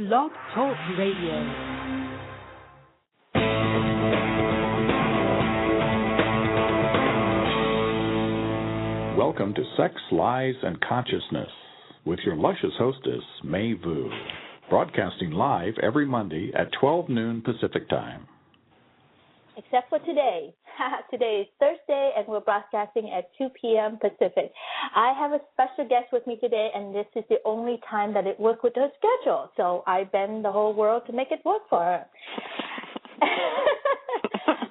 Blog Talk Radio. Welcome to Sex, Lies, and Consciousness with your luscious hostess, May Vu, broadcasting live every Monday at 12 noon Pacific Time. Except for today. Today is Thursday, and we're broadcasting at 2 p.m. Pacific. I have a special guest with me today, and this is the only time that it worked with her schedule. So I bend the whole world to make it work for her.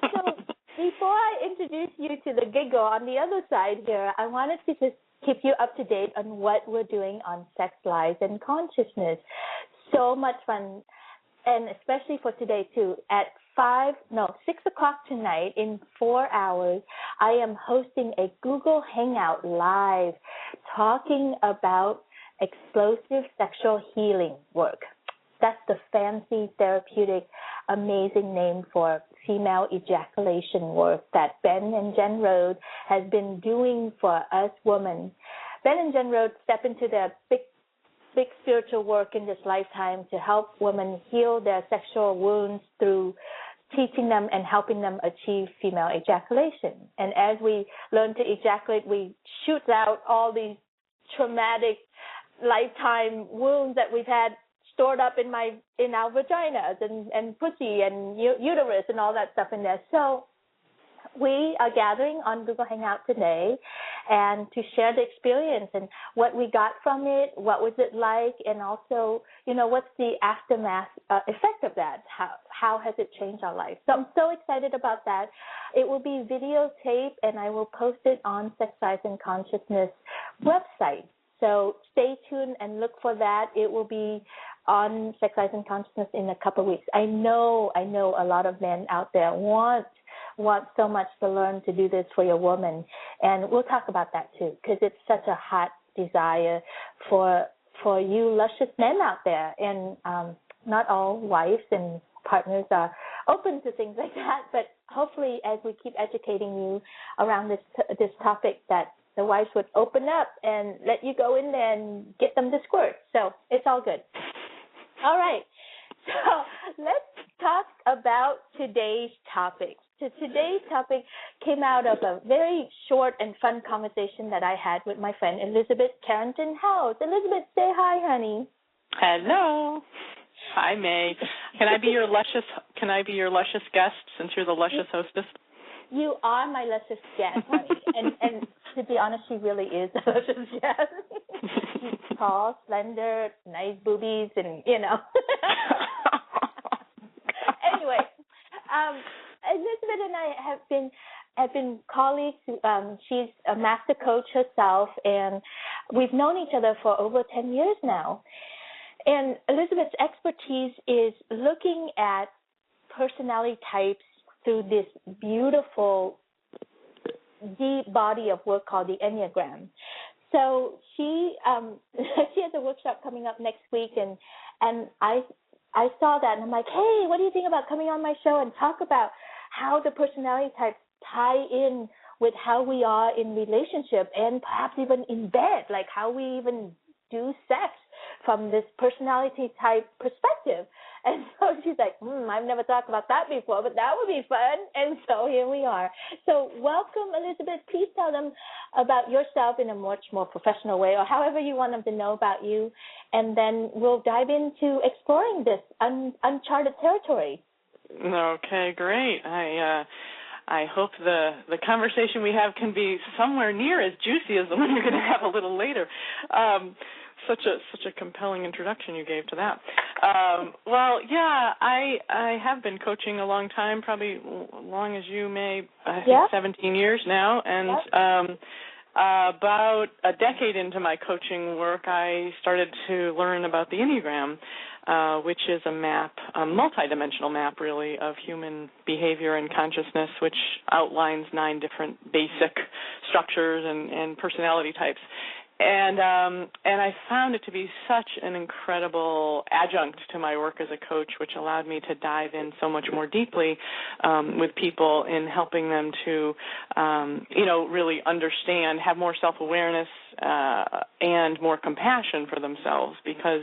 So before I introduce you to the giggle on the other side here, I wanted to just keep you up to date on what we're doing on Sex, Lies, and Consciousness. So much fun, and especially for today, too. At 6 o'clock tonight, in 4 hours, I am hosting a Google Hangout live talking about explosive sexual healing work. That's the fancy, therapeutic, amazing name for female ejaculation work that Ben and Jen Rode has been doing for us women. Ben and Jen Rode step into their big spiritual work in this lifetime to help women heal their sexual wounds through teaching them and helping them achieve female ejaculation. And as we learn to ejaculate, we shoot out all these traumatic lifetime wounds that we've had stored up in our vaginas and pussy and uterus and all that stuff in there. So we are gathering on Google Hangout today and to share the experience and what we got from it, what was it like, and also, what's the aftermath effect of that? How has it changed our life? So I'm so excited about that. It will be videotape, and I will post it on Sex, Lies, and Consciousness website. So stay tuned and look for that. It will be on Sex, Lies, and Consciousness in a couple of weeks. I know a lot of men out there want so much to learn to do this for your woman, and we'll talk about that too, because it's such a hot desire for you luscious men out there, and not all wives and partners are open to things like that, but hopefully as we keep educating you around this topic, that the wives would open up and let you go in there and get them to squirt. So it's all good. All right, so let's talk about today's topic. So today's topic came out of a very short and fun conversation that I had with my friend Elizabeth Carrington House. Elizabeth, say hi, honey. Hello. Hi, May. Can I be your luscious guest since you're the luscious hostess? You are my luscious guest, honey. and to be honest, she really is the luscious guest. She's tall, slender, nice boobies, and Anyway, Elizabeth and I have been colleagues. She's a master coach herself, and we've known each other for over 10 years now. And Elizabeth's expertise is looking at personality types through this beautiful, deep body of work called the Enneagram. So she has a workshop coming up next week, and I saw that, and I'm like, hey, what do you think about coming on my show and talk about how the personality types tie in with how we are in relationship and perhaps even in bed, like how we even do sex from this personality type perspective. And so she's like, I've never talked about that before, but that would be fun. And so here we are. So welcome, Elizabeth. Please tell them about yourself in a much more professional way, or however you want them to know about you. And then we'll dive into exploring this uncharted territory. Okay, great. I hope the conversation we have can be somewhere near as juicy as the one you're going to have a little later. Such a compelling introduction you gave to that. Well, yeah, I have been coaching a long time, probably as long as you, May. I think 17 years now, and about a decade into my coaching work, I started to learn about the Enneagram, which is a map, a multidimensional map, really, of human behavior and consciousness, which outlines 9 different basic structures and personality types. And I found it to be such an incredible adjunct to my work as a coach, which allowed me to dive in so much more deeply with people in helping them to, really understand, have more self-awareness and more compassion for themselves, because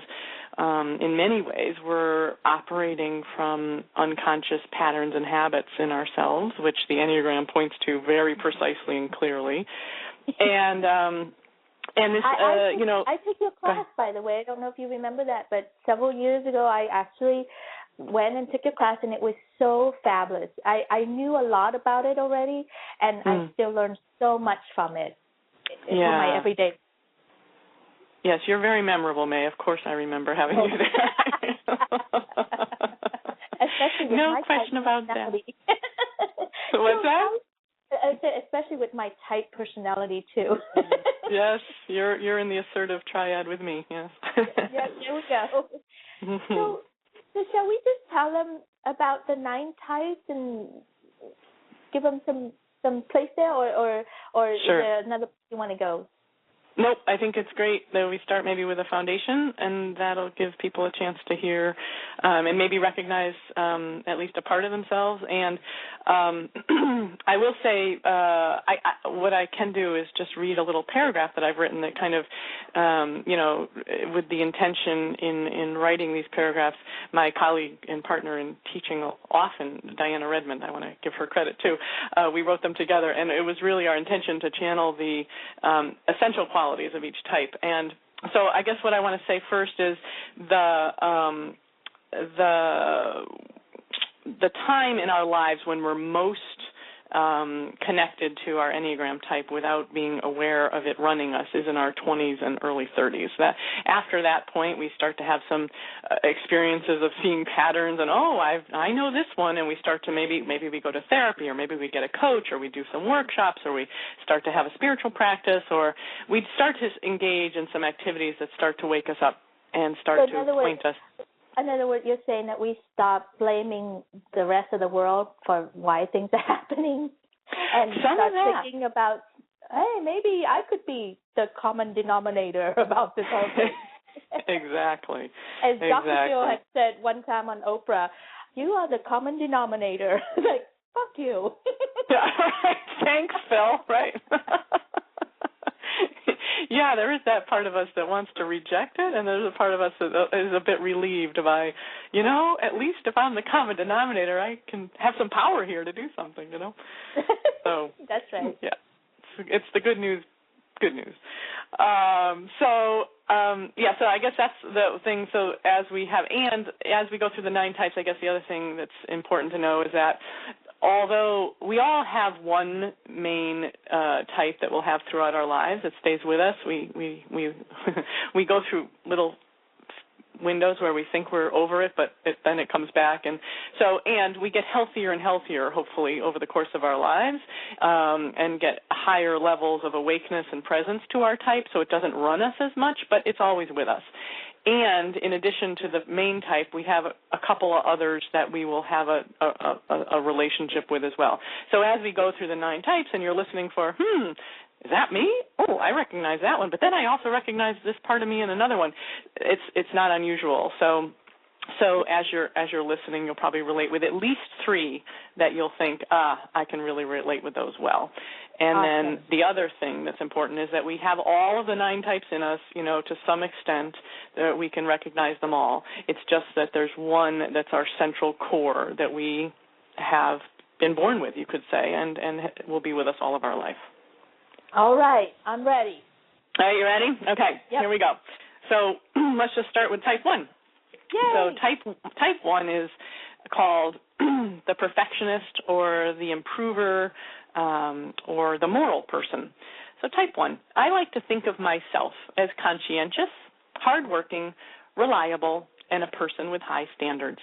in many ways, we're operating from unconscious patterns and habits in ourselves, which the Enneagram points to very precisely and clearly. And this, I took your class, by the way. I don't know if you remember that, but several years ago, I actually went and took your class, and it was so fabulous. I knew a lot about it already, and I still learned so much from it for my everyday. Yes, you're very memorable, May. Of course I remember having you there. Especially with no my question about that. What's that? Especially with my type personality, too. Yes, you're in the assertive triad with me, yes. Yes, there we go. So shall we just tell them about the 9 types and give them some place there, or Sure. Is there another place you want to go? Nope, I think it's great that we start maybe with a foundation, and that'll give people a chance to hear and maybe recognize at least a part of themselves. And I will say what I can do is just read a little paragraph that I've written that kind of, with the intention in writing these paragraphs, my colleague and partner in teaching often, Diana Redmond, I want to give her credit too, we wrote them together, and it was really our intention to channel the essential qualities of each type. And so I guess what I want to say first is the time in our lives when we're most connected to our Enneagram type without being aware of it running us is in our 20s and early 30s. That after that point, we start to have some experiences of seeing patterns, and I know this one, and we start to maybe we go to therapy, or maybe we get a coach, or we do some workshops, or we start to have a spiritual practice, or we start to engage in some activities that start to wake us up and start to point us. In other words, you're saying that we stop blaming the rest of the world for why things are happening and start thinking about, hey, maybe I could be the common denominator about this whole thing. Exactly. As Dr. Phil had said one time on Oprah, you are the common denominator. Like, fuck you. Yeah, right. Thanks, Phil, right? Yeah, there is that part of us that wants to reject it, and there's a part of us that is a bit relieved by, at least if I'm the common denominator, I can have some power here to do something, So that's right. Yeah, it's the good news. Good news. So I guess that's the thing. So as we go through the 9 types, I guess the other thing that's important to know is that although we all have one main type that we'll have throughout our lives that stays with us, we go through little windows where we think we're over it, but then it comes back, and we get healthier and healthier, hopefully, over the course of our lives, and get higher levels of awakeness and presence to our type, so it doesn't run us as much, but it's always with us. And in addition to the main type, we have a couple of others that we will have a relationship with as well. So as we go through the 9 types and you're listening for, is that me? Oh, I recognize that one. But then I also recognize this part of me in another one. It's not unusual. So as you're listening, you'll probably relate with at least 3 that you'll think, I can really relate with those well. And awesome. Then the other thing that's important is that we have all of the 9 types in us, to some extent, that we can recognize them all. It's just that there's one that's our central core that we have been born with, you could say, and will be with us all of our life. All right, I'm ready. Are you ready? Okay, yep. Here we go. So let's just start with type 1. Yay. So type 1 is called the perfectionist or the improver or the moral person. So type 1, I like to think of myself as conscientious, hardworking, reliable, and a person with high standards,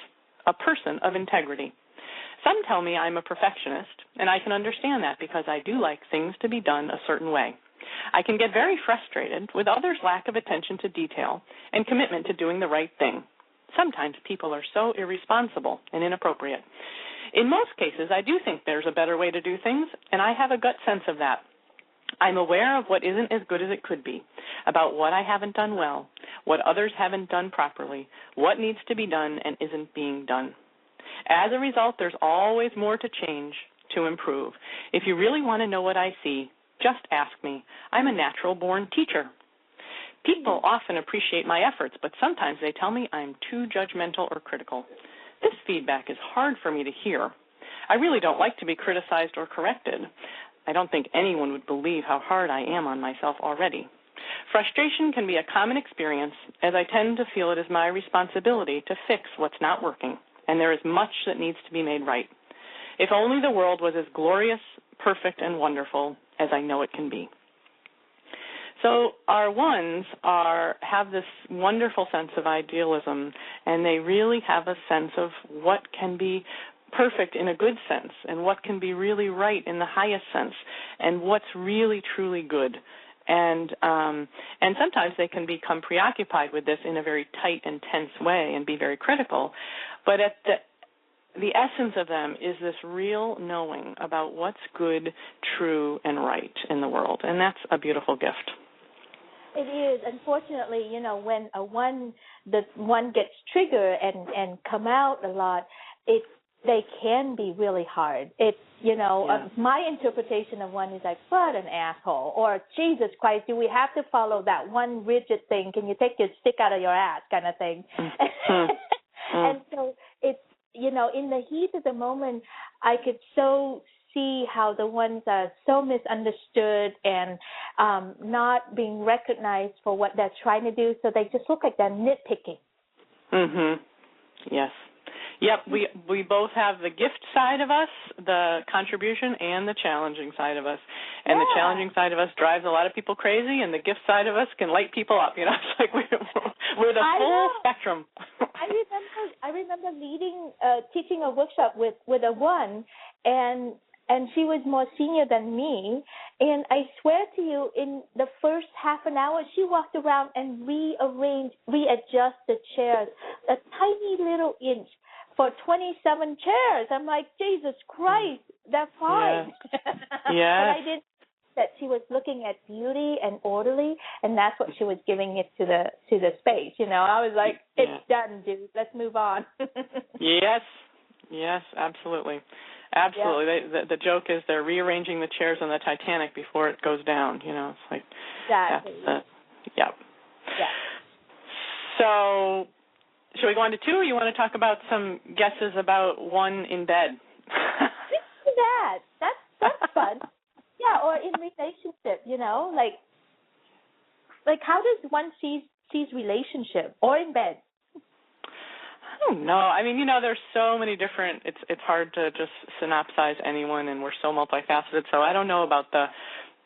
a person of integrity. Some tell me I'm a perfectionist, and I can understand that because I do like things to be done a certain way. I can get very frustrated with others' lack of attention to detail and commitment to doing the right thing. Sometimes people are so irresponsible and inappropriate. In most cases, I do think there's a better way to do things, and I have a gut sense of that. I'm aware of what isn't as good as it could be, about what I haven't done well, what others haven't done properly, what needs to be done and isn't being done. As a result, there's always more to change, to improve. If you really want to know what I see, just ask me. I'm a natural-born teacher. People often appreciate my efforts, but sometimes they tell me I'm too judgmental or critical. This feedback is hard for me to hear. I really don't like to be criticized or corrected. I don't think anyone would believe how hard I am on myself already. Frustration can be a common experience, as I tend to feel it is my responsibility to fix what's not working, and there is much that needs to be made right. If only the world was as glorious, perfect, and wonderful as I know it can be. So our ones have this wonderful sense of idealism, and they really have a sense of what can be perfect in a good sense and what can be really right in the highest sense and what's really, truly good. And sometimes they can become preoccupied with this in a very tight and tense way and be very critical. But at the essence of them is this real knowing about what's good, true, and right in the world. And that's a beautiful gift. It is. Unfortunately, when the one gets triggered and come out a lot, they can be really hard. It's, my interpretation of one is like, what an asshole, or Jesus Christ, do we have to follow that one rigid thing? Can you take your stick out of your ass kind of thing? And so it's, in the heat of the moment, I could so see how the ones are so misunderstood and not being recognized for what they're trying to do, so they just look like they're nitpicking. Yes. Yep, we both have the gift side of us, the contribution, and the challenging side of us. And the challenging side of us drives a lot of people crazy, and the gift side of us can light people up. It's like we're the full spectrum. I remember teaching a workshop with a one, and she was more senior than me. And I swear to you, in the first half an hour, she walked around and readjust the chairs a tiny little inch for 27 chairs. I'm like, Jesus Christ, that's fine. Yeah. But I didn't think that she was looking at beauty and orderly, and that's what she was giving it to the space. I was like, it's done, dude. Let's move on. Yes, absolutely. Absolutely. Yeah. The joke is they're rearranging the chairs on the Titanic before it goes down. It's like, exactly. Yeah. So, should we go on to 2, or you want to talk about some guesses about one in bed? Let's do that. That's fun. Yeah, or in relationship, like how does one sees relationship or in bed? I don't know. I mean, there's so many different. It's hard to just synopsize anyone, and we're so multifaceted. So I don't know about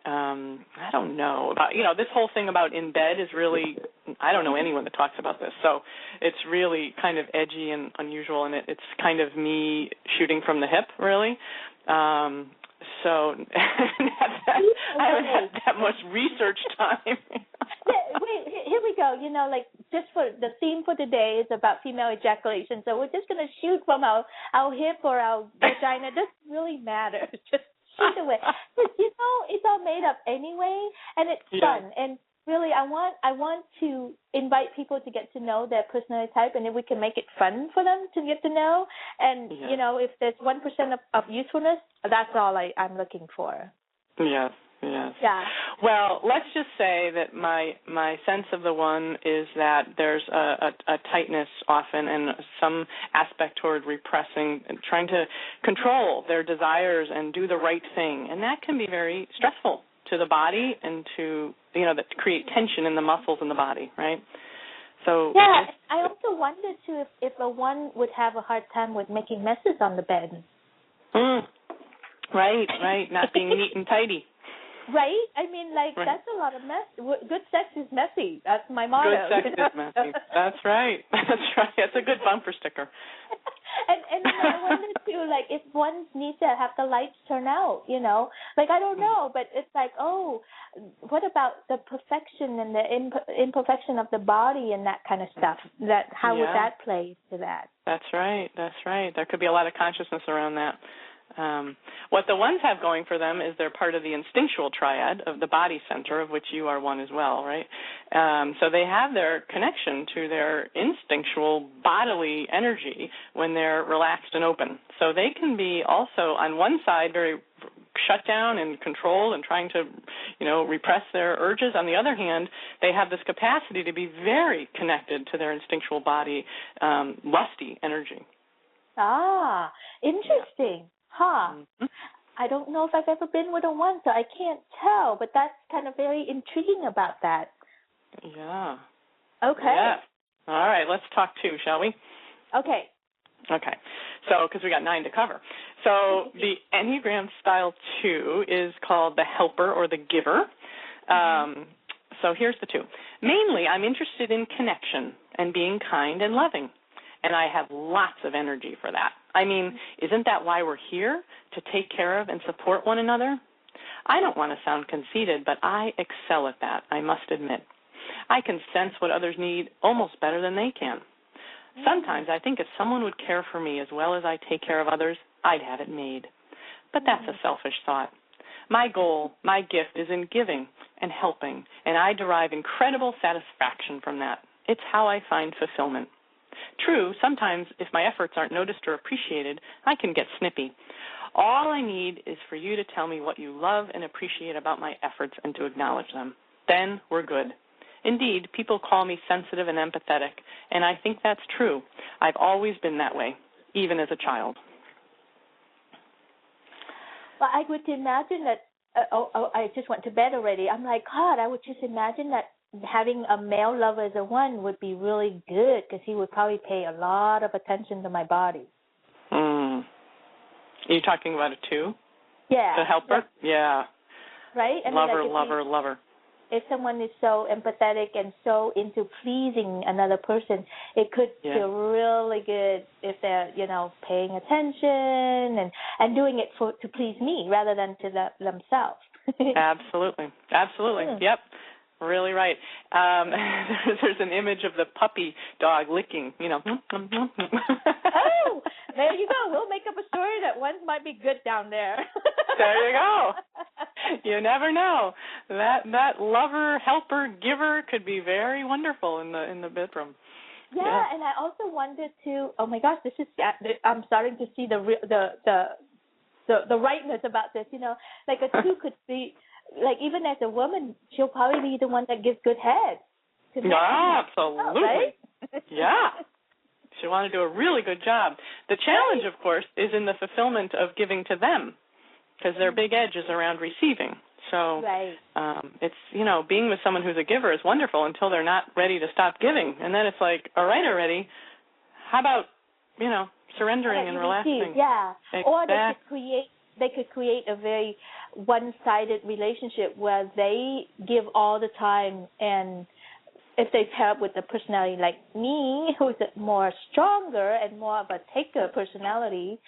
I don't know about this whole thing about in bed is really. I don't know anyone that talks about this. So it's really kind of edgy and unusual, and it's kind of me shooting from the hip, really. So I haven't had that much research time. Wait, here we go. Just for the theme for today is about female ejaculation. So we're just going to shoot from our hip or our vagina. It doesn't really matter. Just shoot away. But, it's all made up anyway, and it's fun. And really, I want to invite people to get to know their personality type, and if we can make it fun for them to get to know. And, if there's 1% of usefulness, that's all I'm looking for. Yes. Yeah. Well, let's just say that my sense of the one is that there's a tightness often and some aspect toward repressing and trying to control their desires and do the right thing. And that can be very stressful to the body and to, that create tension in the muscles in the body, right? So yeah, I also wonder, too, if a one would have a hard time with making messes on the bed. Right, not being neat and tidy. Right? I mean, that's a lot of mess. Good sex is messy. That's my motto. Good sex is messy. That's right. That's a good bumper sticker. And I wonder, too, if one needs to have the lights turn out, I don't know, but it's like, what about the perfection and the imperfection of the body and that kind of stuff? How would that play to that? That's right. There could be a lot of consciousness around that. What the ones have going for them is they're part of the instinctual triad of the body center, of which you are one as well, right? So they have their connection to their instinctual bodily energy when they're relaxed and open. So they can be also, on one side, very shut down and controlled and trying to, repress their urges. On the other hand, they have this capacity to be very connected to their instinctual body, lusty energy. Ah, interesting. Huh. Mm-hmm. I don't know if I've ever been with a one, so I can't tell, but that's kind of very intriguing about that. Yeah. Okay. Yeah. All right, let's talk two, shall we? Okay. Okay. So, because we got 9 to cover. So the Enneagram Style 2 is called the helper or the giver. So here's the 2. Mainly, I'm interested in connection and being kind and loving. And I have lots of energy for that. I mean, isn't that why we're here? To take care of and support one another? I don't want to sound conceited, but I excel at that, I must admit. I can sense what others need almost better than they can. Sometimes I think if someone would care for me as well as I take care of others, I'd have it made. But that's a selfish thought. My goal, my gift is in giving and helping, and I derive incredible satisfaction from that. It's how I find fulfillment. True, sometimes if my efforts aren't noticed or appreciated, I can get snippy. All I need is for you to tell me what you love and appreciate about my efforts and to acknowledge them. Then we're good. Indeed, people call me sensitive and empathetic, and I think that's true. I've always been that way, even as a child. Well, I would imagine that, I just went to bed already. I'm like, God, I would just imagine that having a male lover as a one would be really good because he would probably pay a lot of attention to my body. Are you talking about a 2? Yeah. The helper? Yeah. Right? I lover, mean, lover. If someone is so empathetic and so into pleasing another person, it could feel really good if they're, paying attention and doing it to please me rather than to themselves. Absolutely. Yep. Really right. There's an image of the puppy dog licking, Oh, there you go. We'll make up a story that ones might be good down there. There you go. You never know. That lover, helper, giver could be very wonderful in the bedroom. Yeah, and I also wondered too. Oh my gosh, I'm starting to see the rightness about this. Like a 2 could be. Like, even as a woman, she'll probably be the one that gives good head. Yeah, absolutely. Right? Yeah. She'll want to do a really good job. The challenge, of course, is in the fulfillment of giving to them because their big edge is around receiving. So it's, being with someone who's a giver is wonderful until they're not ready to stop giving. And then it's like, all right already, how about, surrendering and relaxing? Yeah. Exactly. Or they could create a very one-sided relationship where they give all the time, and if they pair up with a personality like me, who's more stronger and more of a taker personality,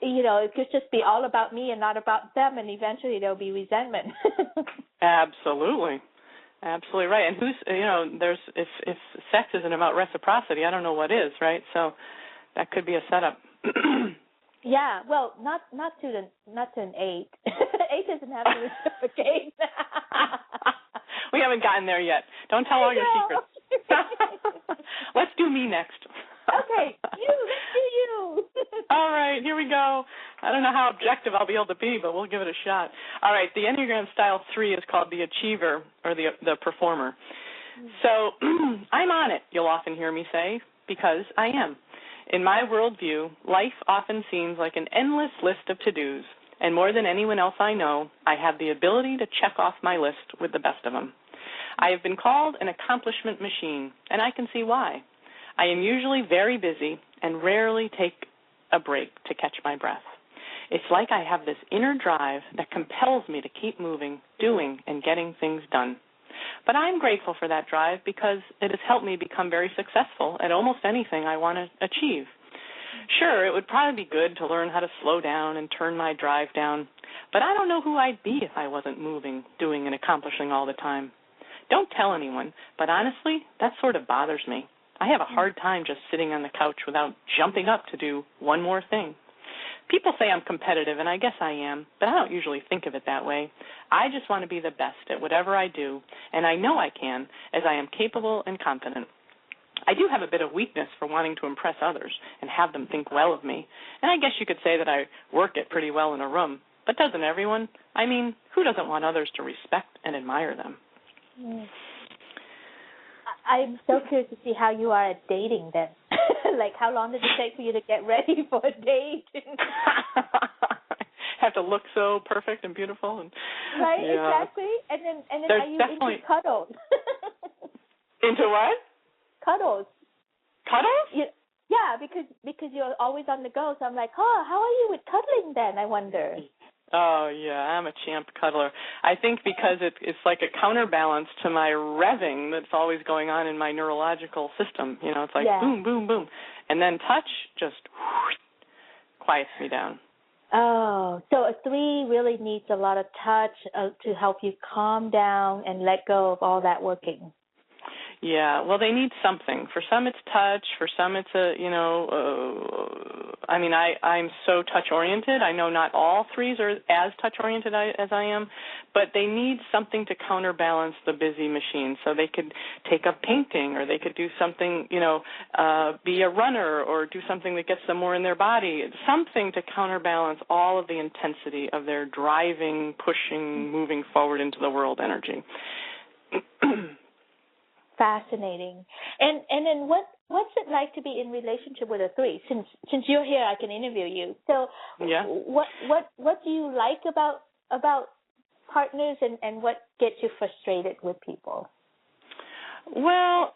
it could just be all about me and not about them, and eventually there'll be resentment. Absolutely right. And if sex isn't about reciprocity, I don't know what is, right? So that could be a setup. Yeah, well, not to an 8. 8 doesn't have to reciprocate. We haven't gotten there yet. Don't tell all your secrets. Let's do me next. Okay, let's do you. All right, here we go. I don't know how objective I'll be able to be, but we'll give it a shot. All right, the Enneagram Style 3 is called the achiever or the performer. So I'm on it, you'll often hear me say, because I am. In my worldview, life often seems like an endless list of to-dos, and more than anyone else I know, I have the ability to check off my list with the best of them. I have been called an accomplishment machine, and I can see why. I am usually very busy and rarely take a break to catch my breath. It's like I have this inner drive that compels me to keep moving, doing, and getting things done. But I'm grateful for that drive because it has helped me become very successful at almost anything I want to achieve. Sure, it would probably be good to learn how to slow down and turn my drive down, but I don't know who I'd be if I wasn't moving, doing, and accomplishing all the time. Don't tell anyone, but honestly, that sort of bothers me. I have a hard time just sitting on the couch without jumping up to do one more thing. People say I'm competitive, and I guess I am, but I don't usually think of it that way. I just want to be the best at whatever I do, and I know I can, as I am capable and confident. I do have a bit of weakness for wanting to impress others and have them think well of me, and I guess you could say that I work it pretty well in a room, but doesn't everyone? I mean, who doesn't want others to respect and admire them? I'm so curious to see how you are at dating then. Like, how long does it take for you to get ready for a date? Have to look so perfect and beautiful, and right, yeah. exactly. And then There's are you definitely into cuddles? Into what? Cuddles. Cuddles? Yeah, because you're always on the go. So I'm like, oh, how are you with cuddling then? I wonder. Oh, yeah, I'm a champ cuddler. I think because it's like a counterbalance to my revving that's always going on in my neurological system. You know, it's like boom, boom, boom. And then touch just quiets me down. Oh, so a 3 really needs a lot of touch to help you calm down and let go of all that working. Yeah, well, they need something. For some, it's touch. For some, it's I'm so touch-oriented. I know not all 3s are as touch-oriented as I am, but they need something to counterbalance the busy machine. So they could take up painting, or they could do something, be a runner, or do something that gets them more in their body, something to counterbalance all of the intensity of their driving, pushing, moving forward into the world energy. Fascinating. And then what's it like to be in relationship with a 3? Since you're here, I can interview you. So yeah. What do you like about partners, and what gets you frustrated with people? Well,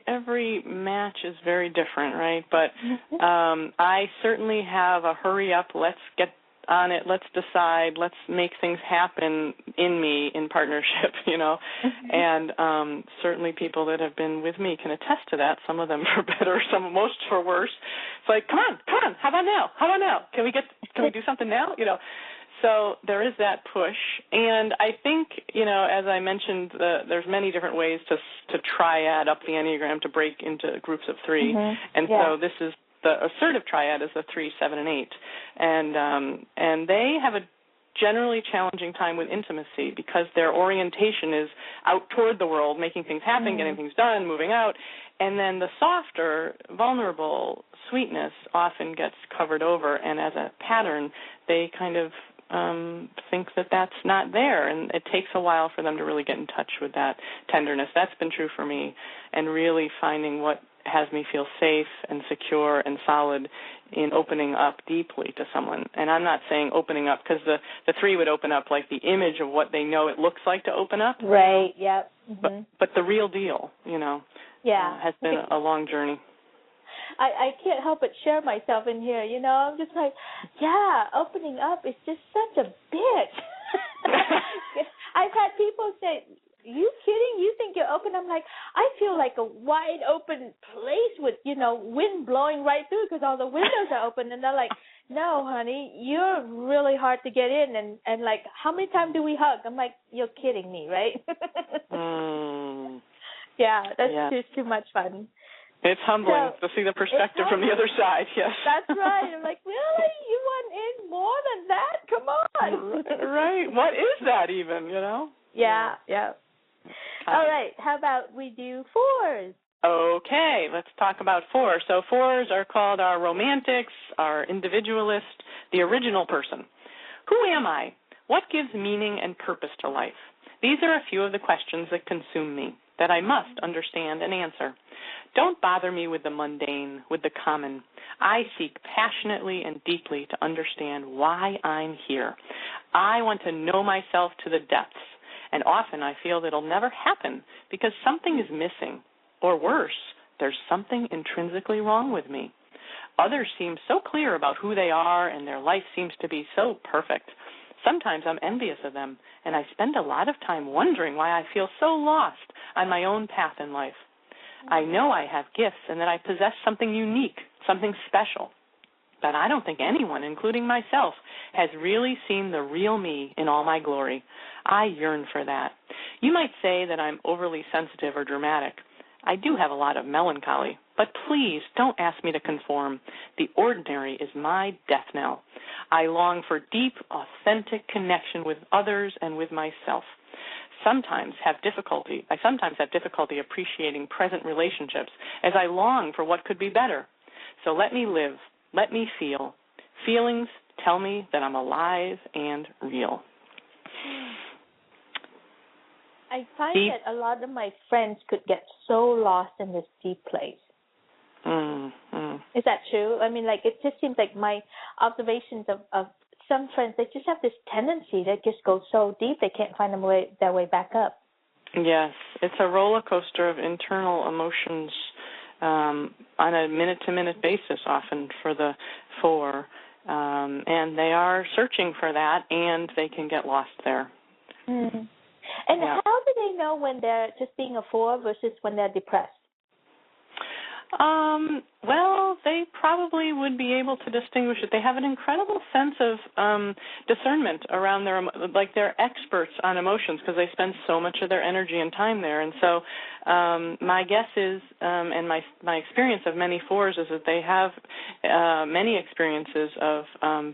every match is very different, right? But I certainly have a hurry up, let's get on it, let's decide, let's make things happen in me in partnership, and certainly people that have been with me can attest to that, some of them for better, most for worse. It's like, come on, how about now? Can we do something now? So there is that push, and I think, as I mentioned, there's many different ways to triad up the Enneagram to break into groups of 3, and so this is the assertive triad is the 3, 7, and 8, and they have a generally challenging time with intimacy because their orientation is out toward the world, making things happen, getting things done, moving out, and then the softer, vulnerable sweetness often gets covered over, and as a pattern, they kind of think that that's not there, and it takes a while for them to really get in touch with that tenderness. That's been true for me, and really finding what has me feel safe and secure and solid in opening up deeply to someone. And I'm not saying opening up because the 3 would open up like the image of what they know it looks like to open up. Right, yep. But the real deal, has been a long journey. I can't help but share myself in here, I'm just like, opening up is just such a bitch. I've had people say, you kidding? You think you're open? I'm like, I feel like a wide open place with, wind blowing right through because all the windows are open. And they're like, no, honey, you're really hard to get in. And like, how many times do we hug? I'm like, you're kidding me, right? Yeah, that's just too much fun. It's humbling to see the perspective from the other side, yes. That's right. I'm like, really? You want in more than that? Come on. Right. What is that even, Yeah. All right. How about we do 4s? Okay, let's talk about 4. So 4s are called our romantics, our individualist, the original person. Who am I? What gives meaning and purpose to life? These are a few of the questions that consume me, that I must understand and answer. Don't bother me with the mundane, with the common. I seek passionately and deeply to understand why I'm here. I want to know myself to the depths, and often I feel that it'll never happen because something is missing, or worse, there's something intrinsically wrong with me. Others seem so clear about who they are, and their life seems to be so perfect. Sometimes I'm envious of them, and I spend a lot of time wondering why I feel so lost on my own path in life. I know I have gifts and that I possess something unique, something special. But I don't think anyone, including myself, has really seen the real me in all my glory. I yearn for that. You might say that I'm overly sensitive or dramatic. I do have a lot of melancholy, but please don't ask me to conform. The ordinary is my death knell. I long for deep, authentic connection with others and with myself. I sometimes have difficulty appreciating present relationships as I long for what could be better. So let me live. Let me feel. Feelings tell me that I'm alive and real. I find that a lot of my friends could get so lost in this deep place. Is that true? I mean, like, it just seems like my observations of some friends, they just have this tendency that just goes so deep they can't find their way back up. Yes, it's a roller coaster of internal emotions on a minute-to-minute basis often for the 4. And they are searching for that, and they can get lost there. Mm. And how do they know when they're just being a 4 versus when they're depressed? Well, they probably would be able to distinguish it. They have an incredible sense of discernment around they're experts on emotions because they spend so much of their energy and time there. And so my guess is, and my experience of many 4s is that they have many experiences of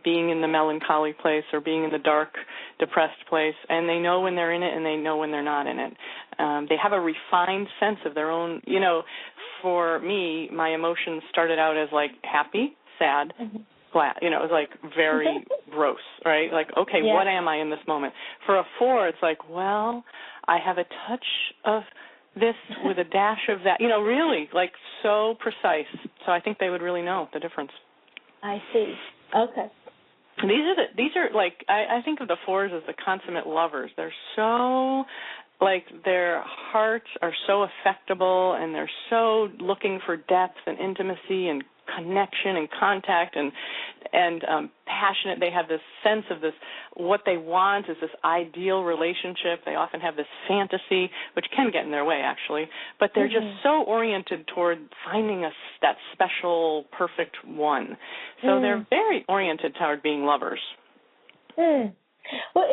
being in the melancholy place or being in the dark, depressed place, and they know when they're in it and they know when they're not in it. They have a refined sense of their own, for me, my emotions started out as like happy, sad, glad. It was like very gross, right? Like, okay, what am I in this moment? For a 4, it's like, well, I have a touch of this with a dash of that. Really, like so precise. So I think they would really know the difference. I see. Okay. These are like I think of the 4s as the consummate lovers. They're so their hearts are so affectable, and they're so looking for depth and intimacy and connection and contact and passionate. They have this sense of this, what they want is this ideal relationship. They often have this fantasy, which can get in their way, actually, but they're just so oriented toward finding that special, perfect one. So they're very oriented toward being lovers. Well,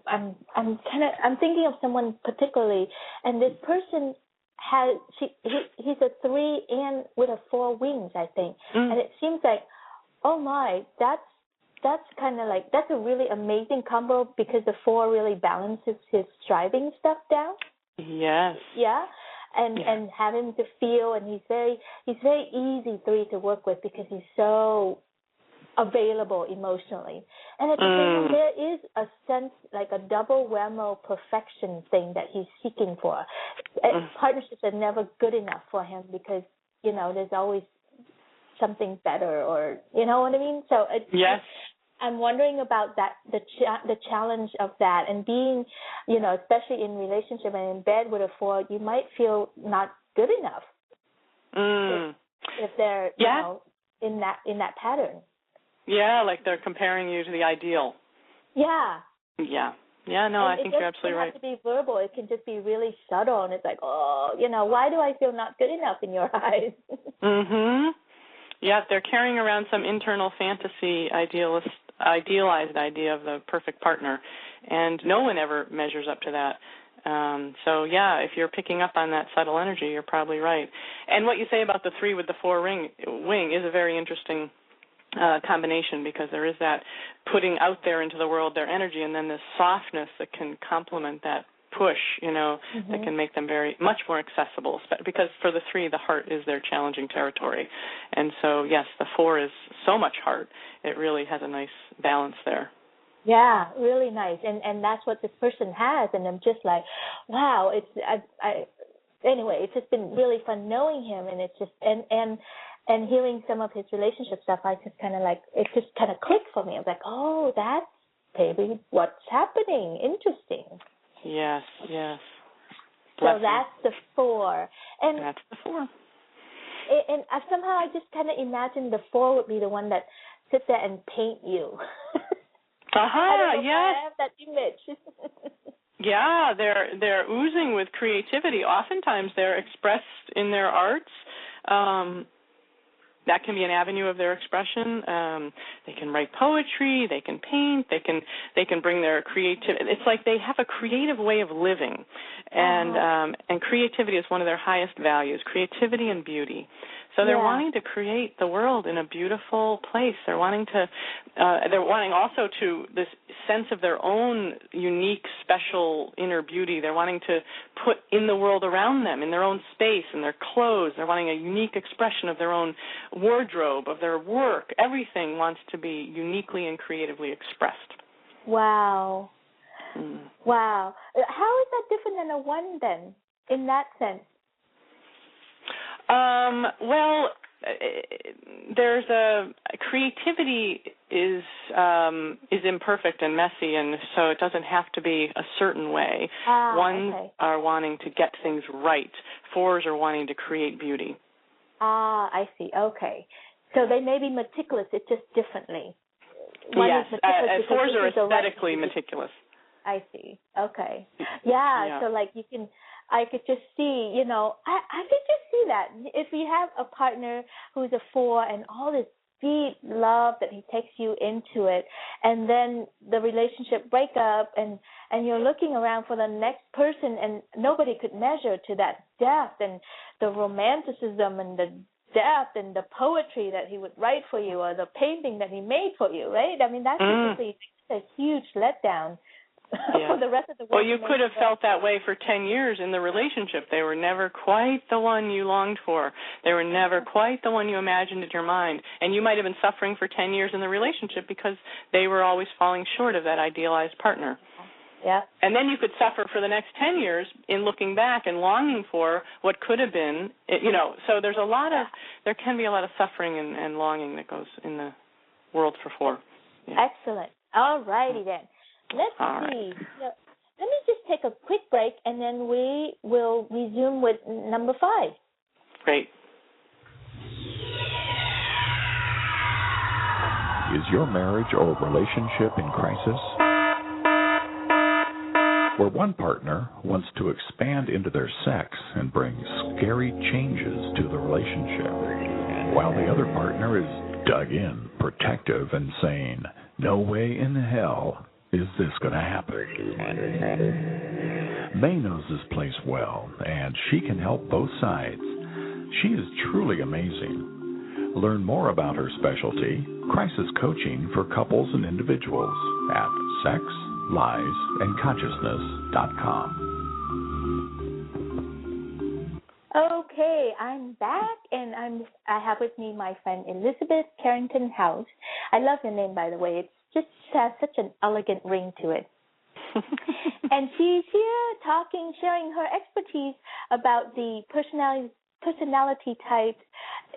I'm thinking of someone particularly, and this person he's a 3 and with a 4 wings, I think, and it seems like, oh my, that's kind of like, that's a really amazing combo because the 4 really balances his striving stuff down. Yes. Yeah. And have him to feel, and he's very easy 3 to work with because he's so available emotionally. And at the same time, there is a sense, like a double whammo perfection thing that he's seeking for. Partnerships are never good enough for him because, there's always something better, or, you know what I mean? So I'm wondering about that, the challenge of that, and being, especially in relationship and in bed with a 4, you might feel not good enough if they're, in that pattern. Yeah, like they're comparing you to the ideal. Yeah. Yeah. Yeah, no, I think you're absolutely right. It doesn't have to be verbal. It can just be really subtle, and it's like, why do I feel not good enough in your eyes? Yeah, they're carrying around some internal fantasy, idealized idea of the perfect partner, and no one ever measures up to that. So, if you're picking up on that subtle energy, you're probably right. And what you say about the 3 with the 4 wing is a very interesting combination, because there is that putting out there into the world their energy, and then this softness that can complement that push, that can make them very much more accessible, because for the 3, the heart is their challenging territory. And so, yes, the 4 is so much heart. It really has a nice balance there. Yeah, really nice. And that's what this person has, and I'm just like, wow, anyway, it's just been really fun knowing him, and it's just, and hearing some of his relationship stuff, I just kind of it just kind of clicked for me. I was like, oh, that's maybe what's happening. Interesting. Yes, yes. So that's the 4. And that's the 4. And somehow I just kind of imagined the 4 would be the one that sits there and paint you. I have that image. Yeah, they're oozing with creativity. Oftentimes they're expressed in their arts. That can be an avenue of their expression. They can write poetry. They can paint. They can bring their creativity. It's like they have a creative way of living, and creativity is one of their highest values. Creativity and beauty. So they're wanting to create the world in a beautiful place. They're wanting also to this sense of their own unique, special inner beauty. They're wanting to put in the world around them, in their own space, in their clothes. They're wanting a unique expression of their own wardrobe, of their work. Everything wants to be uniquely and creatively expressed. Wow. Wow. How is that different than a 1 then, in that sense? Well, there's creativity is imperfect and messy, and so it doesn't have to be a certain way. Ones are wanting to get things right. 4s are wanting to create beauty. I see. Okay. So they may be meticulous, it's just differently. Yes, 4s are aesthetically meticulous. I see. Okay. Yeah, so like I could just see, I could just see that. If you have a partner who's a 4 and all this deep love that he takes you into it, and then the relationship break up and you're looking around for the next person and nobody could measure to that depth and the romanticism and the depth and the poetry that he would write for you or the painting that he made for you, right? I mean, that's a huge letdown. For the rest of the world. Well, you could have felt that way for 10 years in the relationship. They were never quite the one you longed for. They were never quite the one you imagined in your mind. And you might have been suffering for 10 years in the relationship because they were always falling short of that idealized partner. Yeah. And then you could suffer for the next 10 years in looking back and longing for what could have been, so there's there can be a lot of suffering and longing that goes in the world for 4. Yeah. Excellent. All righty then. Let's see. Let me just take a quick break, and then we will resume with number 5. Great. Is your marriage or relationship in crisis? Where one partner wants to expand into their sex and bring scary changes to the relationship, while the other partner is dug in, protective, and saying, "No way in hell is this going to happen?" May knows this place well, and she can help both sides. She is truly amazing. Learn more about her specialty, crisis coaching for couples and individuals, at sexliesandconsciousness.com. Okay, I'm back, and I have with me my friend Elizabeth Carrington House. I love your name, by the way. It just has such an elegant ring to it. And she's here sharing her expertise about the personality types,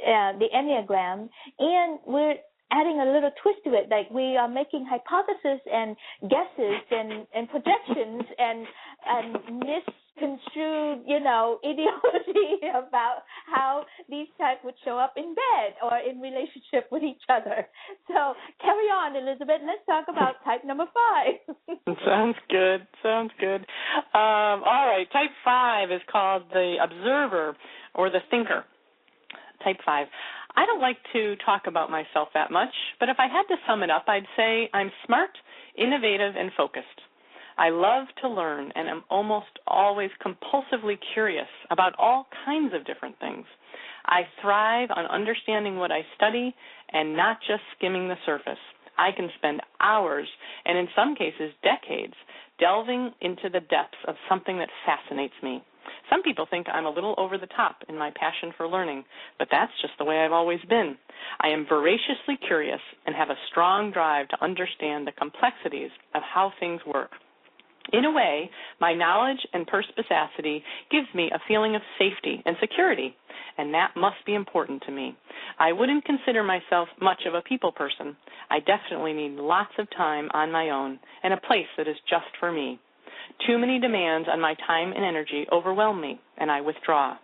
the Enneagram, and we're adding a little twist to it. Like, we are making hypotheses and guesses and projections and misconstrued, ideology about how these types would show up in bed or in relationship with each other. So carry on, Elizabeth. Let's talk about type number 5. Sounds good. All right. Type 5 is called the observer or the thinker. Type 5. I don't like to talk about myself that much, but if I had to sum it up, I'd say I'm smart, innovative, and focused. I love to learn and am almost always compulsively curious about all kinds of different things. I thrive on understanding what I study and not just skimming the surface. I can spend hours, and in some cases decades, delving into the depths of something that fascinates me. Some people think I'm a little over the top in my passion for learning, but that's just the way I've always been. I am voraciously curious and have a strong drive to understand the complexities of how things work. In a way, my knowledge and perspicacity gives me a feeling of safety and security, and that must be important to me. I wouldn't consider myself much of a people person. I definitely need lots of time on my own and a place that is just for me. Too many demands on my time and energy overwhelm me, and I withdraw.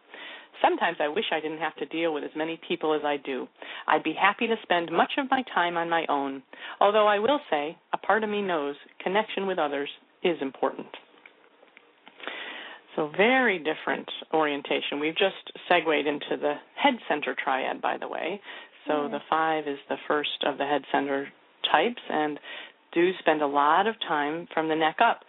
Sometimes I wish I didn't have to deal with as many people as I do. I'd be happy to spend much of my time on my own, although I will say a part of me knows connection with others is important. So very different orientation. We've just segued into the head center triad, by the way. So the 5 is the first of the head center types and do spend a lot of time from the neck up.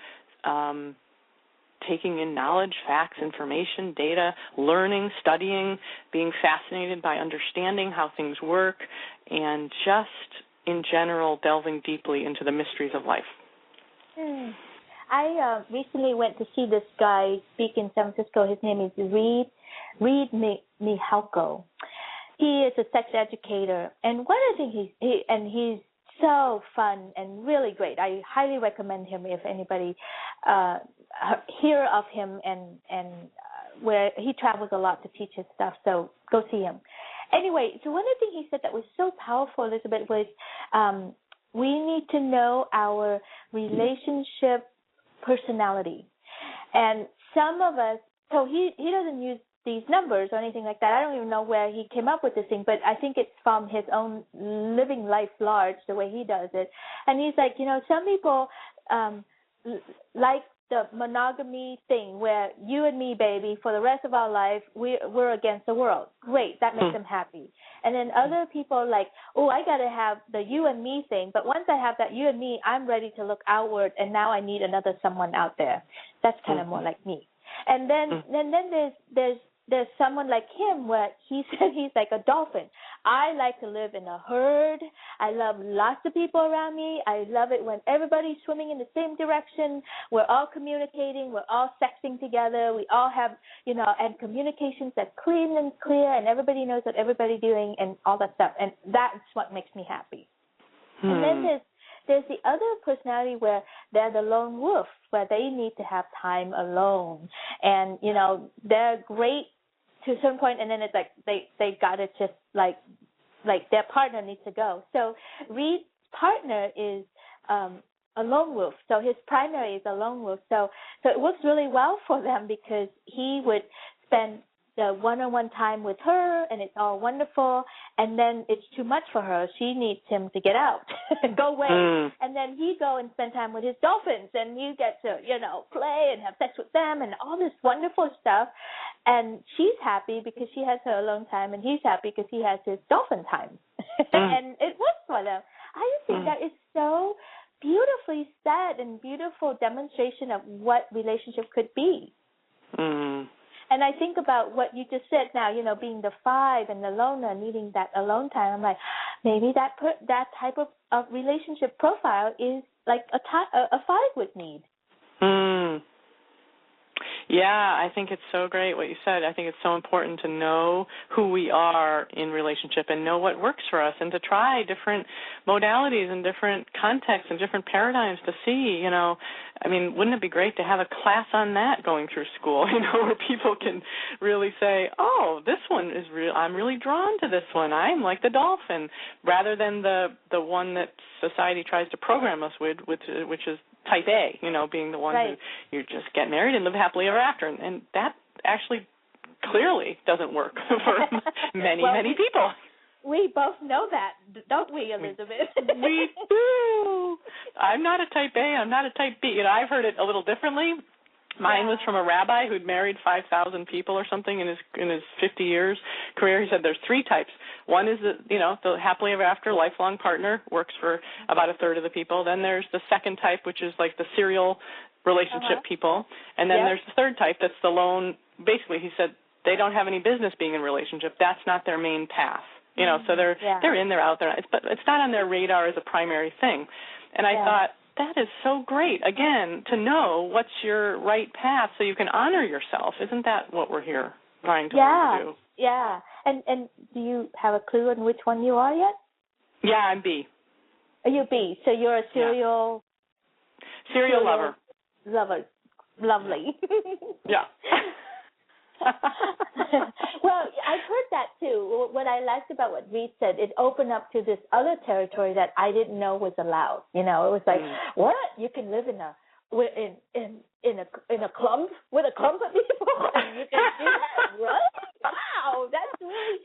taking in knowledge, facts, information, data, learning, studying, being fascinated by understanding how things work, and just in general delving deeply into the mysteries of life. I recently went to see this guy speak in San Francisco. His name is Reed Mihalko. He is a sex educator, and one of the things he's so fun and really great. I highly recommend him if anybody hear of him, and where he travels a lot to teach his stuff. So go see him. Anyway, so one of the things he said that was so powerful, Elizabeth, was we need to know our relationship personality. And some of us, so he doesn't use these numbers or anything like that. I don't even know where he came up with this thing, but I think it's from his own living life large, the way he does it. And he's like, some people like the monogamy thing where you and me, baby, for the rest of our life, we're against the world. Great, that makes them happy. And then other people like, I got to have the you and me thing, but once I have that you and me, I'm ready to look outward, and now I need another someone out there. That's kind of more like me. And then there's someone like him where he said he's like a dolphin. I like to live in a herd. I love lots of people around me. I love it when everybody's swimming in the same direction. We're all communicating. We're all sexing together. We all have, and communications that's clean and clear, and everybody knows what everybody's doing and all that stuff. And that's what makes me happy. And then there's the other personality where they're the lone wolf, where they need to have time alone. And, they're great to a certain point, and then it's like they got to just like their partner needs to go. So Reed's partner is a lone wolf. So his primary is a lone wolf. So it works really well for them because he would spend the one-on-one time with her, and it's all wonderful, and then it's too much for her. She needs him to get out and go away. And then he go and spend time with his dolphins, and you get to, play and have sex with them and all this wonderful stuff. And she's happy because she has her alone time, and he's happy because he has his dolphin time. And it works for them. I just think that is so beautifully said and beautiful demonstration of what relationship could be. And I think about what you just said now, being the 5 and the loner, needing that alone time. I'm like, maybe that type of relationship profile is like a 5 would need. Yeah, I think it's so great what you said. I think it's so important to know who we are in relationship and know what works for us, and to try different modalities and different contexts and different paradigms to see, wouldn't it be great to have a class on that going through school, where people can really say, this one is real. I'm really drawn to this one. I'm like the dolphin, rather than the one that society tries to program us with, which is type A, being the one who you just get married and live happily ever after. And that actually clearly doesn't work for many people. We both know that, don't we, Elizabeth? We do. I'm not a type A. I'm not a type B. I've heard it a little differently. Mine was from a rabbi who'd married 5,000 people or something in his 50 years career. He said there's 3 types. One is the happily ever after lifelong partner, works for about a third of the people. Then there's the second type, which is like the serial relationship people. And then there's the third type that's the lone. Basically, he said they don't have any business being in a relationship. That's not their main path. So they're in, they're out there. But it's not on their radar as a primary thing. And I thought, that is so great, again, to know what's your right path so you can honor yourself. Isn't that what we're here trying to do? Yeah. And do you have a clue on which one you are yet? Yeah, I'm B. Are you B? So you're a serial lover. Lovely. Yeah. Well, I've heard that too. What I liked about what Reed said, it opened up to this other territory that I didn't know was allowed. It was like, what? You can live in a clump with a clump of people, and you can do that? What? Wow, that's really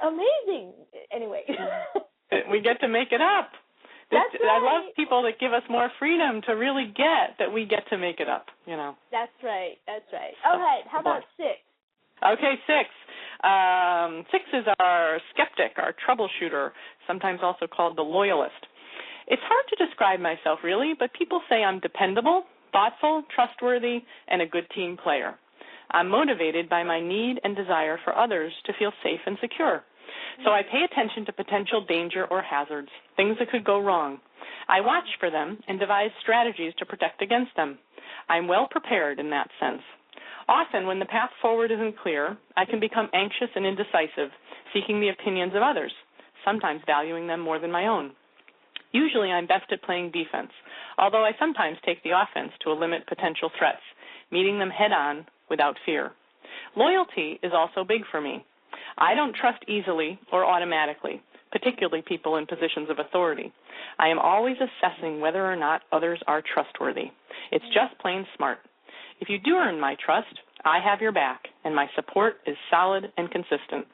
amazing. Anyway, we get to make it up. That's right. I love people that give us more freedom to really get that we get to make it up. That's right. All right. How about 6? Okay, 6. 6 is our skeptic, our troubleshooter, sometimes also called the loyalist. It's hard to describe myself, really, but people say I'm dependable, thoughtful, trustworthy, and a good team player. I'm motivated by my need and desire for others to feel safe and secure. So I pay attention to potential danger or hazards, things that could go wrong. I watch for them and devise strategies to protect against them. I'm well prepared in that sense. Often, when the path forward isn't clear, I can become anxious and indecisive, seeking the opinions of others, sometimes valuing them more than my own. Usually, I'm best at playing defense, although I sometimes take the offense to limit potential threats, meeting them head-on without fear. Loyalty is also big for me. I don't trust easily or automatically, particularly people in positions of authority. I am always assessing whether or not others are trustworthy. It's just plain smart. If you do earn my trust, I have your back, and my support is solid and consistent.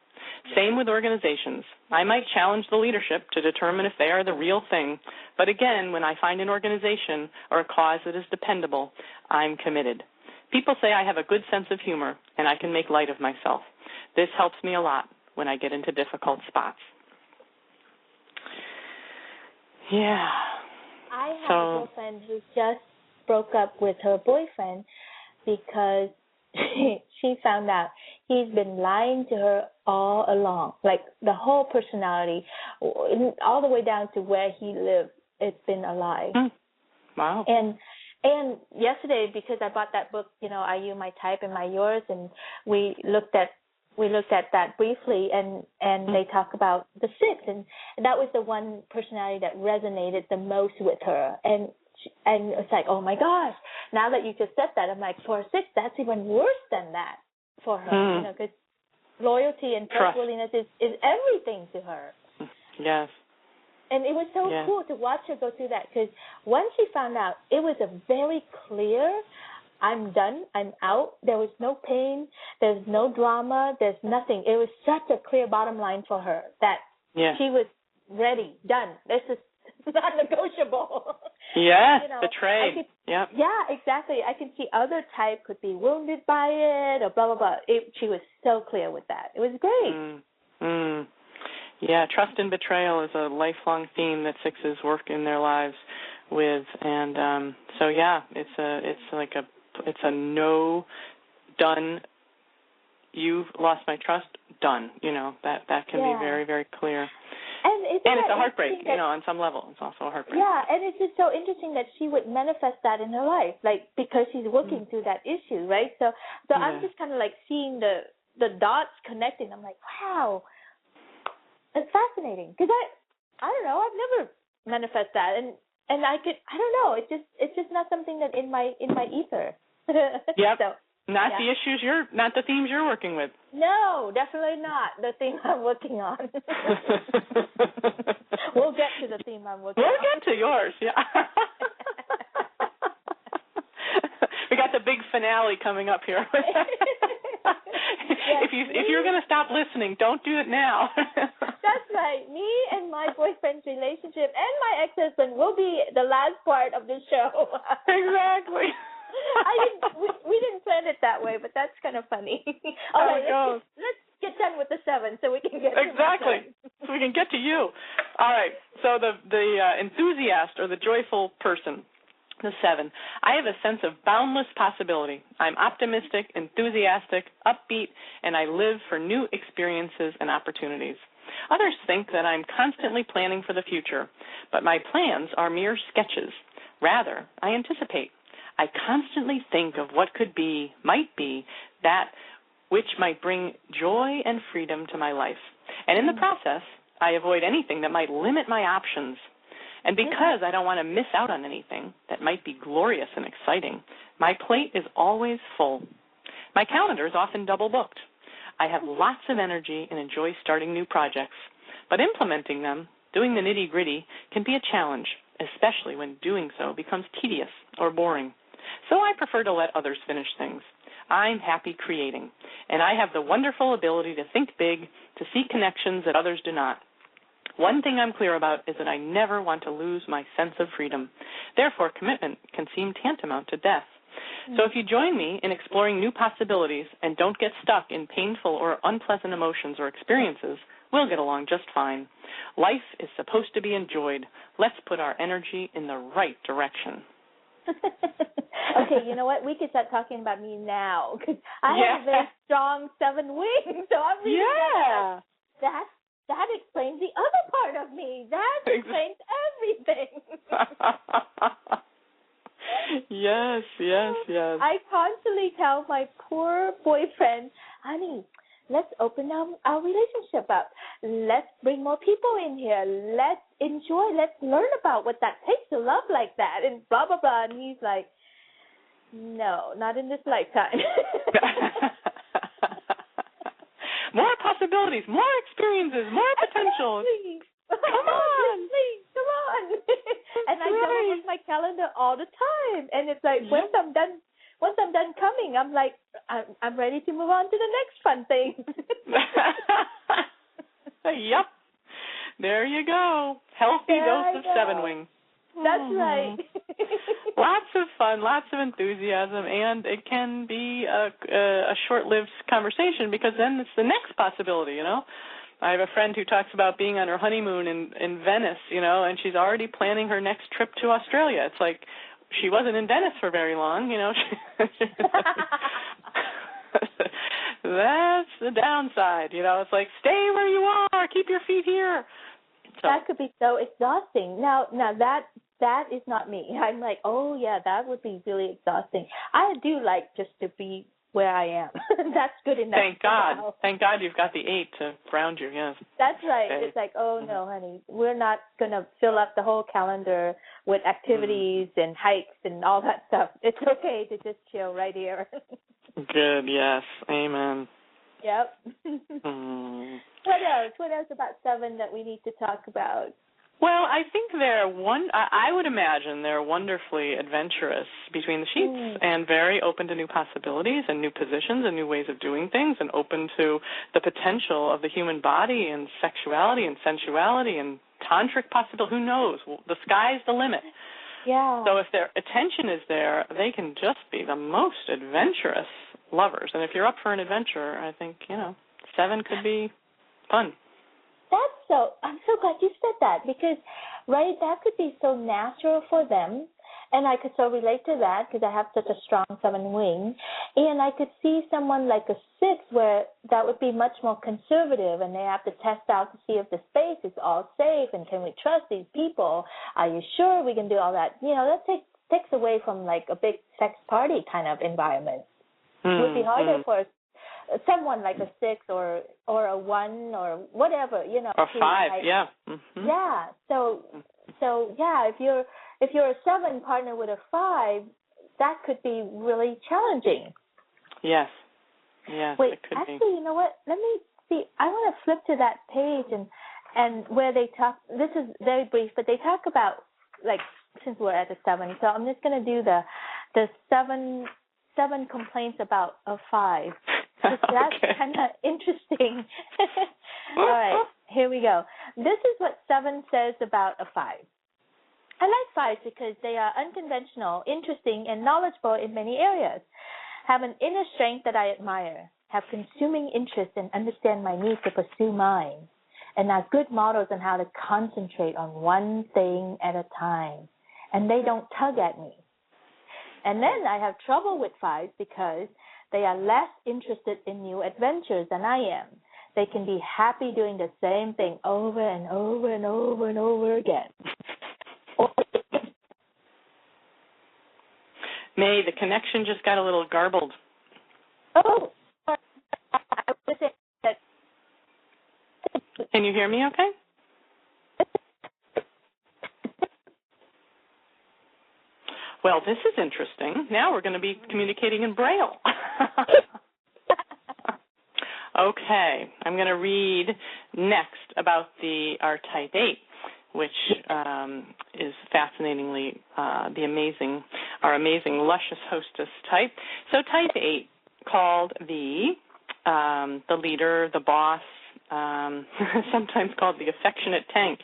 Same with organizations. I might challenge the leadership to determine if they are the real thing, but again, when I find an organization or a cause that is dependable, I'm committed. People say I have a good sense of humor, and I can make light of myself. This helps me a lot when I get into difficult spots. Yeah. I have a girlfriend who just broke up with her boyfriend because she found out he's been lying to her all along, like the whole personality, all the way down to where he lived. It's been a lie. Wow. And yesterday, because I bought that book, Are You My Type, Am I Yours? And we looked at that briefly, and they talk about the 6, and that was the one personality that resonated the most with her. And it's like, oh my gosh, now that you just said that, I'm like, for a 6, that's even worse than that for her, because loyalty and trustworthiness is everything to her. Yes. And it was so cool to watch her go through that, because once she found out, it was a very clear, I'm done, I'm out. There was no pain, there's no drama, there's nothing. It was such a clear bottom line for her that she was ready, done. This is not negotiable. Yes, betrayed. Yeah, exactly. I can see other type could be wounded by it or blah, blah, blah. She was so clear with that. It was great. Yeah, trust and betrayal is a lifelong theme that 6s work in their lives with, and it's a no, done. You've lost my trust, done. That can be very, very clear. And it's a heartbreak, on some level. It's also a heartbreak. Yeah, and it's just so interesting that she would manifest that in her life, like, because she's working through that issue, right? So I'm just kind of like seeing the dots connecting. I'm like, wow, it's fascinating, because I don't know, I've never manifested that, and I don't know, it's just not something that in my ether. Yep. So, not the issues not the themes you're working with. No, definitely not the theme I'm working on. We'll get to the theme I'm working on. We'll get to yours, yeah. We got the big finale coming up here. If you're going to stop listening, don't do it now. That's right. Me and my boyfriend's relationship and my ex-husband will be the last part of the show. Exactly. We didn't plan it that way, but that's kind of funny. All right, let's get done with the 7 so we can get so we can get to you. All right. So the enthusiast or the joyful person, the 7. I have a sense of boundless possibility. I'm optimistic, enthusiastic, upbeat, and I live for new experiences and opportunities. Others think that I'm constantly planning for the future, but my plans are mere sketches. Rather, I anticipate. I constantly think of what could be, might be, that which might bring joy and freedom to my life. And in the process, I avoid anything that might limit my options. And because I don't want to miss out on anything that might be glorious and exciting, my plate is always full. My calendar is often double booked. I have lots of energy and enjoy starting new projects, but implementing them, doing the nitty-gritty, can be a challenge, especially when doing so becomes tedious or boring. So I prefer to let others finish things. I'm happy creating, and I have the wonderful ability to think big, to see connections that others do not. One thing I'm clear about is that I never want to lose my sense of freedom. Therefore, commitment can seem tantamount to death. So if you join me in exploring new possibilities and don't get stuck in painful or unpleasant emotions or experiences, we'll get along just fine. Life is supposed to be enjoyed. Let's put our energy in the right direction. Okay, you know what? We could start talking about me now because I have a very strong 7 wings. So I'm really that explains the other part of me. That explains everything. Yes. I constantly tell my poor boyfriend, honey, let's open our relationship up. Let's bring more people in here. Let's enjoy. Let's learn about what that takes to love like that and blah, blah, blah. And he's like, no, not in this lifetime. More possibilities, more experiences, more potential. Please. Come on. Please, come on. And I double book my calendar all the time. And it's like, once I'm done coming, I'm like, I'm ready to move on to the next fun thing. Yep. There you go. Healthy dose of 7 wing. That's right. Lots of fun, lots of enthusiasm, and it can be a short-lived conversation because then it's the next possibility, you know. I have a friend who talks about being on her honeymoon in Venice, you know, and she's already planning her next trip to Australia. It's like she wasn't in Venice for very long, you know. That's the downside, you know. It's like, stay where you are, keep your feet here. So. That could be so exhausting. Now that is not me. I'm like, oh yeah, that would be really exhausting. I do like just to be where I am. That's good enough. Thank God you've got the 8 to ground you, yes. That's right. Okay. It's like, oh no, honey, we're not going to fill up the whole calendar with activities and hikes and all that stuff. It's okay to just chill right here. Good, yes. Amen. Yep. What else about 7 that we need to talk about? Well, I think I would imagine they're wonderfully adventurous between the sheets and very open to new possibilities and new positions and new ways of doing things and open to the potential of the human body and sexuality and sensuality and tantric possibility. Who knows? The sky's the limit. Yeah. So if their attention is there, they can just be the most adventurous lovers. And if you're up for an adventure, I think, 7 could be fun. I'm so glad you said that because, right, that could be so natural for them. And I could so relate to that because I have such a strong 7 wing. And I could see someone like a 6 where that would be much more conservative and they have to test out to see if the space is all safe and can we trust these people? Are you sure we can do all that? That takes away from like a big sex party kind of environment. It would be harder for someone like a 6 or a 1 or whatever, Or 5, yeah. Mm-hmm. Yeah. So yeah, if you're a 7 partner with a 5, that could be really challenging. Yes. Wait, it could actually, be. you know what? Let me see. I want to flip to that page and where they talk. This is very brief, but they talk about like since we're at the 7. So I'm just going to do the 7 complaints about a 5. That's kind of interesting. All right, here we go. This is what 7 says about a 5. I like 5s because they are unconventional, interesting, and knowledgeable in many areas, have an inner strength that I admire, have consuming interest and understand my need to pursue mine, and are good models on how to concentrate on one thing at a time, and they don't tug at me. And then I have trouble with 5s because they are less interested in new adventures than I am. They can be happy doing the same thing over and over and over and over again. May, the connection just got a little garbled. Oh, can you hear me okay? Well, this is interesting. Now we're going to be communicating in Braille. Okay, I'm going to read next about our type 8, which is fascinatingly our amazing luscious hostess type. So type 8, called the leader, the boss, sometimes called the affectionate tank.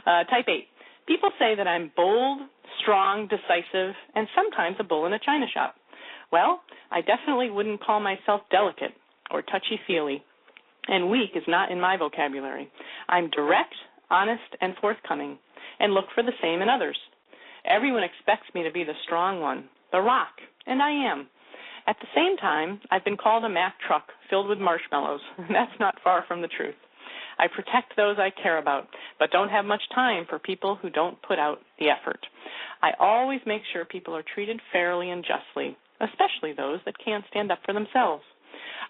Type 8. People say that I'm bold, strong, decisive, and sometimes a bull in a china shop. Well, I definitely wouldn't call myself delicate or touchy-feely, and weak is not in my vocabulary. I'm direct, honest, and forthcoming, and look for the same in others. Everyone expects me to be the strong one, the rock, and I am. At the same time, I've been called a Mack truck filled with marshmallows, and that's not far from the truth. I protect those I care about, but don't have much time for people who don't put out the effort. I always make sure people are treated fairly and justly, especially those that can't stand up for themselves.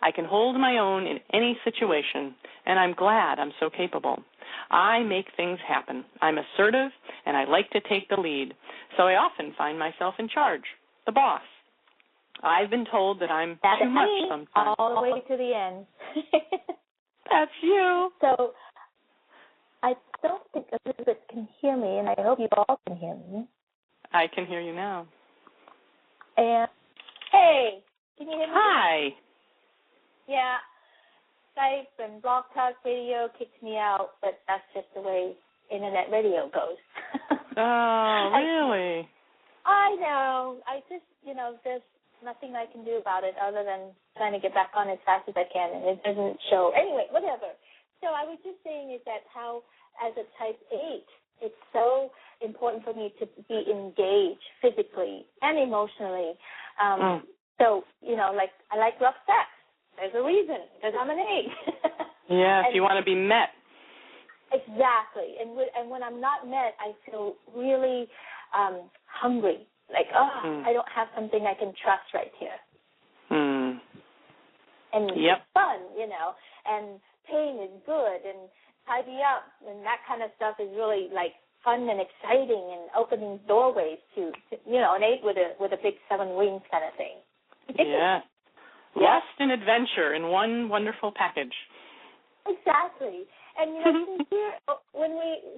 I can hold my own in any situation, and I'm glad I'm so capable. I make things happen. I'm assertive, and I like to take the lead, so I often find myself in charge, the boss. I've been told that I'm too much sometimes. All the way to the end. That's you. So I don't think Elizabeth can hear me, and I hope you all can hear me. I can hear you now. And hey, can you hear me? Hi. Yeah, Skype and Blog Talk Radio kicked me out, but that's just the way Internet radio goes. Oh, really? I know. I just, there's nothing I can do about it other than trying to get back on as fast as I can, and it doesn't show. Anyway, whatever. So I was just saying is that how, as a type 8, it's so important for me to be engaged physically and emotionally. So, like I like rough sex. There's a reason, because I'm an 8. Yes, you want to be met. Exactly. And when I'm not met, I feel really hungry. Like, I don't have something I can trust right here. And it's fun, and pain is good, and tidy up, and that kind of stuff is really, like, fun and exciting and opening doorways to an 8 with a big 7 wings kind of thing. Yeah. Lust and adventure in one wonderful package. Exactly. And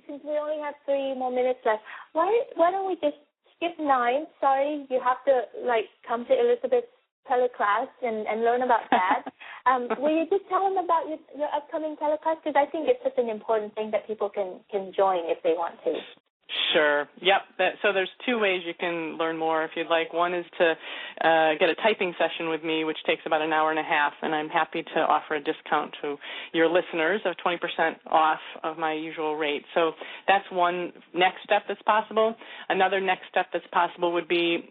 since we only have 3 more minutes left, why don't we just skip 9? Sorry, you have to come to Elizabeth's teleclass and learn about that. Will you just tell them about your upcoming teleclass? Because I think it's such an important thing that people can join if they want to. Sure. Yep. So there's 2 ways you can learn more if you'd like. One is to get a typing session with me, which takes about an hour and a half, and I'm happy to offer a discount to your listeners of 20% off of my usual rate. So that's one next step that's possible. Another next step that's possible would be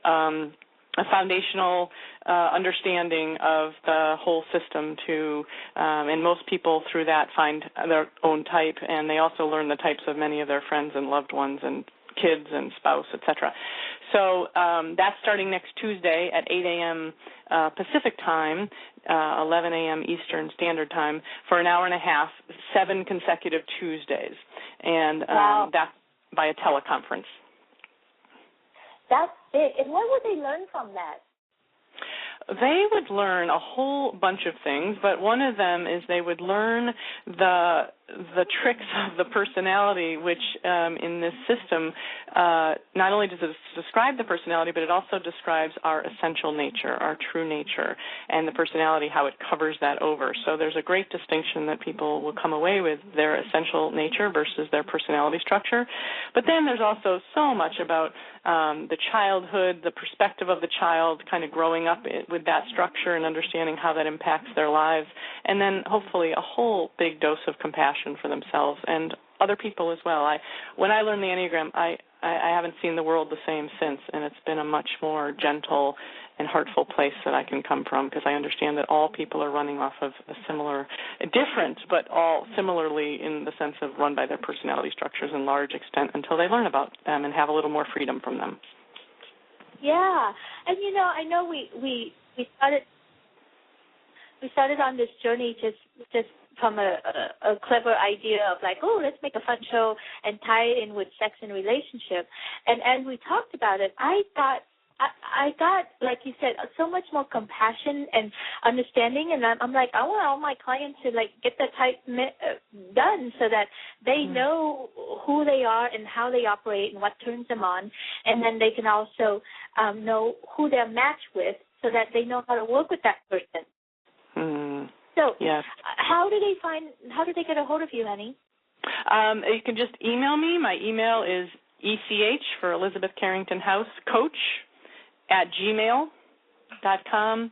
a foundational understanding of the whole system and most people through that find their own type, and they also learn the types of many of their friends and loved ones and kids and spouse, etc. So that's starting next Tuesday at 8 a.m. Pacific time, 11 a.m. Eastern Standard Time for an hour and a half, 7 consecutive Tuesdays, and that's by a teleconference. That's big. And what would they learn from that? They would learn a whole bunch of things, but one of them is they would learn the tricks of the personality, which in this system not only does it describe the personality, but it also describes our essential nature, our true nature, and the personality, how it covers that over. So there's a great distinction that people will come away with their essential nature versus their personality structure. But then there's also so much about the childhood, the perspective of the child, kind of growing up with that structure and understanding how that impacts their lives, and then hopefully a whole big dose of compassion for themselves and other people as well. When I learned the Enneagram, I haven't seen the world the same since, and it's been a much more gentle and heartful place that I can come from, because I understand that all people are running off of a similar, different, but all similarly in the sense of run by their personality structures in large extent until they learn about them and have a little more freedom from them. Yeah, and I know we started on this journey just from a clever idea of let's make a fun show and tie it in with sex and relationship. And as we talked about it, I got, like you said, so much more compassion and understanding, and I'm like, I want all my clients to get that type done so that they know who they are and how they operate and what turns them on, and then they can also know who they're matched with so that they know how to work with that person. So yes. How do they get a hold of you, honey? You can just email me. My email is ECH for Elizabeth Carrington House, Coach @gmail.com,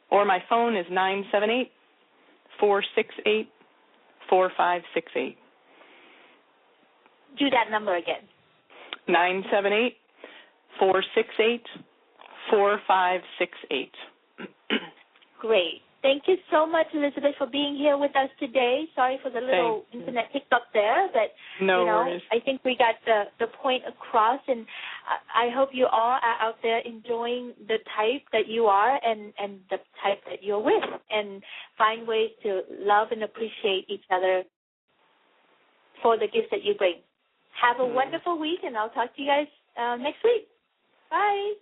or my phone is 978-468-4568. Do that number again. 978 468-4568. Great. Thank you so much, Elizabeth, for being here with us today. Sorry for the little internet hiccup there, but worries. I think we got the point across, and I hope you all are out there enjoying the type that you are and the type that you're with, and find ways to love and appreciate each other for the gifts that you bring. Have a wonderful week, and I'll talk to you guys next week. Bye.